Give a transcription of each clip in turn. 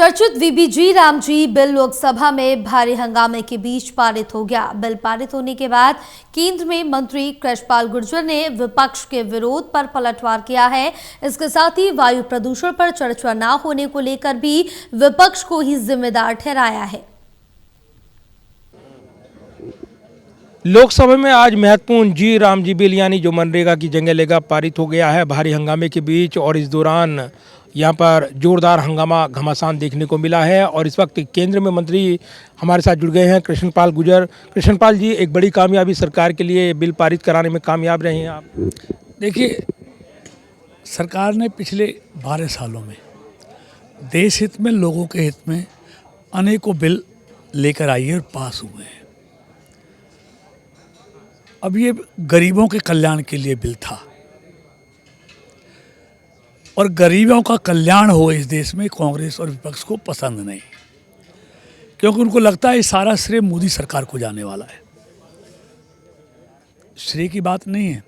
चर्चित VBG Ramji bill Lok Sabha में भारी हंगामे के बीच पारित हो गया। बिल पारित होने के बाद केंद्र में मंत्री कृष्णपाल गुर्जर ने विपक्ष के विरोध पर पलटवार किया है। इसके साथ ही वायु प्रदूषण पर चर्चा न होने को लेकर भी विपक्ष को ही जिम्मेदार ठहराया है। लोकसभा में आज महत्वपूर्ण जी रामजी बिल यानी जो मनरेगा की जगह लेगा पारित हो गया है भारी हंगामे के बीच। और इस दौरान यहाँ पर जोरदार हंगामा घमासान देखने को मिला है। और इस वक्त केंद्र में मंत्री हमारे साथ जुड़ गए हैं कृष्णपाल गुर्जर। कृष्णपाल जी, एक बड़ी कामयाबी सरकार के लिए बिल पारित कराने में कामयाब रहे हैं आप। देखिए, सरकार ने पिछले 12 सालों में देश हित में, लोगों के हित में अनेकों बिल लेकर आई है और पास हुए हैं। अब ये गरीबों के कल्याण के लिए बिल था और गरीबों का कल्याण हो इस देश में कांग्रेस और विपक्ष को पसंद नहीं, क्योंकि उनको लगता है सारा श्रेय मोदी सरकार को जाने वाला है। श्रेय की बात नहीं है,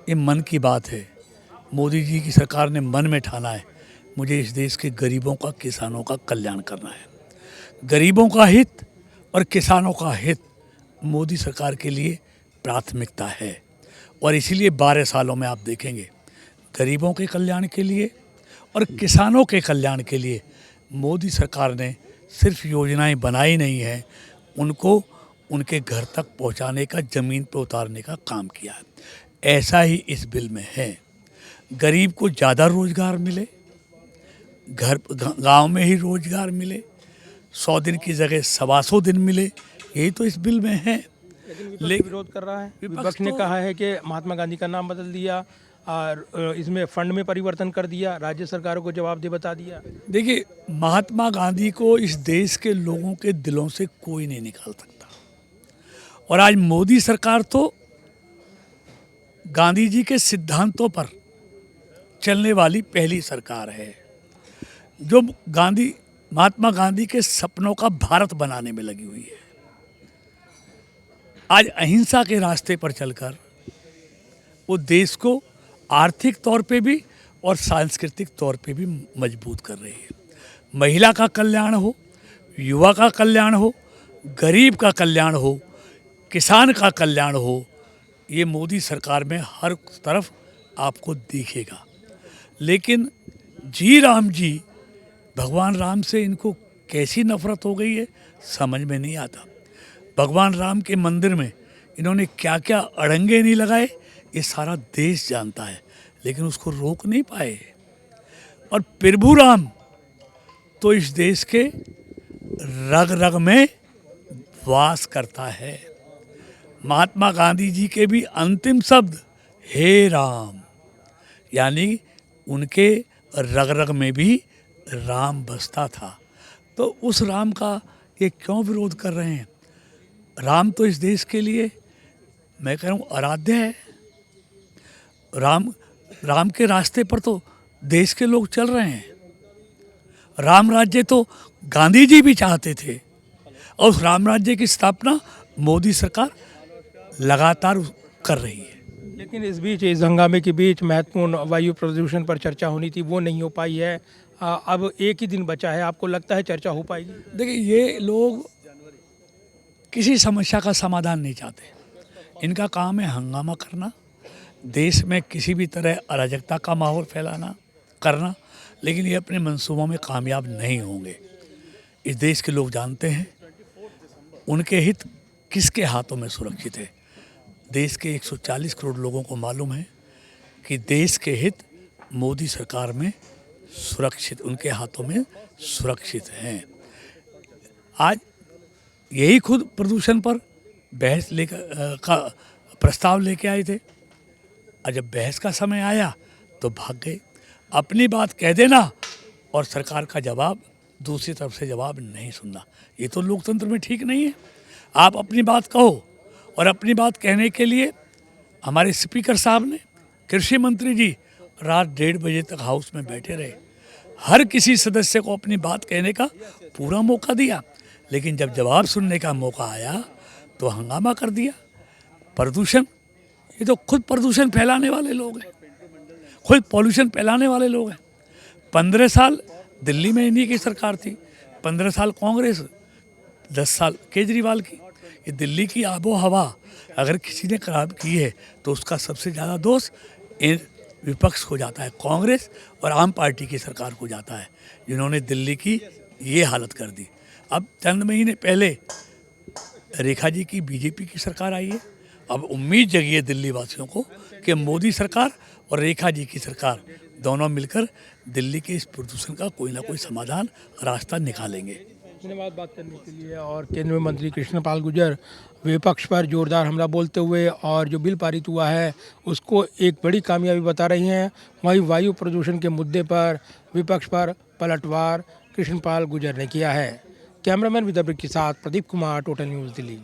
ये मन की बात है। मोदी जी की सरकार ने मन में ठाना है, मुझे इस देश के गरीबों का, किसानों का कल्याण करना है। गरीबों का हित और किसानों का हित मोदी सरकार के लिए प्राथमिकता है। और इसीलिए 12 सालों में आप देखेंगे गरीबों के कल्याण के लिए और किसानों के कल्याण के लिए मोदी सरकार ने सिर्फ योजनाएं बनाई नहीं हैं, उनको उनके घर तक पहुंचाने का, ज़मीन पर उतारने का काम किया है। ऐसा ही इस बिल में है। गरीब को ज़्यादा रोज़गार मिले, घर गांव में ही रोज़गार मिले, 100 दिन की जगह 125 दिन मिले, यही तो इस बिल में है। लेकिन विरोध कर रहा है। विपक्ष ने कहा है कि महात्मा गांधी का नाम बदल दिया और इसमें फंड में परिवर्तन कर दिया, राज्य सरकारों को जवाबदेह बता दिया। देखिए, महात्मा गांधी को इस देश के लोगों के दिलों से कोई नहीं निकाल सकता। और आज मोदी सरकार तो गांधी जी के सिद्धांतों पर चलने वाली पहली सरकार है, जो महात्मा गांधी के सपनों का भारत बनाने में लगी हुई है। आज अहिंसा के रास्ते पर चलकर वो देश को आर्थिक तौर पे भी और सांस्कृतिक तौर पे भी मजबूत कर रही है। महिला का कल्याण हो, युवा का कल्याण हो, गरीब का कल्याण हो, किसान का कल्याण हो, ये मोदी सरकार में हर तरफ आपको दिखेगा। लेकिन जी राम जी, भगवान राम से इनको कैसी नफरत हो गई है समझ में नहीं आता। भगवान राम के मंदिर में इन्होंने क्या क्या अड़ंगे नहीं लगाए, ये सारा देश जानता है, लेकिन उसको रोक नहीं पाए। और प्रभु राम तो इस देश के रग रग में वास करता है। महात्मा गांधी जी के भी अंतिम शब्द हे राम, यानी उनके रग रग में भी राम बसता था। तो उस राम का ये क्यों विरोध कर रहे हैं? राम तो इस देश के लिए, मैं कह रहा हूँ, आराध्य है। राम के रास्ते पर तो देश के लोग चल रहे हैं। राम राज्य तो गांधी जी भी चाहते थे और उस राम राज्य की स्थापना मोदी सरकार लगातार कर रही है। लेकिन इस बीच, इस हंगामे के बीच महत्वपूर्ण वायु प्रदूषण पर चर्चा होनी थी, वो नहीं हो पाई है। अब एक ही दिन बचा है, आपको लगता है चर्चा हो पाएगी? देखिए, ये लोग किसी समस्या का समाधान नहीं चाहते। इनका काम है हंगामा करना, देश में किसी भी तरह अराजकता का माहौल करना, लेकिन ये अपने मंसूबों में कामयाब नहीं होंगे। इस देश के लोग जानते हैं उनके हित किसके हाथों में सुरक्षित है। देश के 140 करोड़ लोगों को मालूम है कि देश के हित मोदी सरकार में सुरक्षित, उनके हाथों में सुरक्षित हैं। आज यही खुद प्रदूषण पर बहस का प्रस्ताव लेके आए थे, और जब बहस का समय आया तो भाग गए। अपनी बात कह देना और सरकार का जवाब, दूसरी तरफ से जवाब नहीं सुनना, ये तो लोकतंत्र में ठीक नहीं है। आप अपनी बात कहो, और अपनी बात कहने के लिए हमारे स्पीकर साहब ने, कृषि मंत्री जी रात 1:30 बजे तक हाउस में बैठे रहे। हर किसी सदस्य को अपनी बात कहने का पूरा मौका दिया, लेकिन जब जवाब सुनने का मौका आया तो हंगामा कर दिया। प्रदूषण, ये तो खुद प्रदूषण फैलाने वाले लोग हैं, खुद पॉल्यूशन फैलाने वाले लोग हैं। 15 साल दिल्ली में इन्हीं की सरकार थी, 15 साल कांग्रेस, 10 साल केजरीवाल की। ये दिल्ली की आबो हवा अगर किसी ने खराब की है तो उसका सबसे ज़्यादा दोष इन विपक्ष को जाता है, कांग्रेस और आम पार्टी की सरकार को जाता है, जिन्होंने दिल्ली की ये हालत कर दी। अब चंद महीने पहले रेखा जी की बीजेपी की सरकार आई है। अब उम्मीद जगी है दिल्ली वासियों को कि मोदी सरकार और रेखा जी की सरकार दोनों मिलकर दिल्ली के इस प्रदूषण का कोई ना कोई समाधान रास्ता निकालेंगे। धन्यवाद बात करने के लिए। और केंद्रीय मंत्री कृष्णपाल गुर्जर विपक्ष पर जोरदार हमला बोलते हुए और जो बिल पारित हुआ है उसको एक बड़ी कामयाबी बता रही हैं। वहीं वायु प्रदूषण के मुद्दे पर विपक्ष पर पलटवार कृष्णपाल गुर्जर ने किया है। कैमरामैन विद्यापति के साथ प्रदीप कुमार, टोटल न्यूज़ दिल्ली।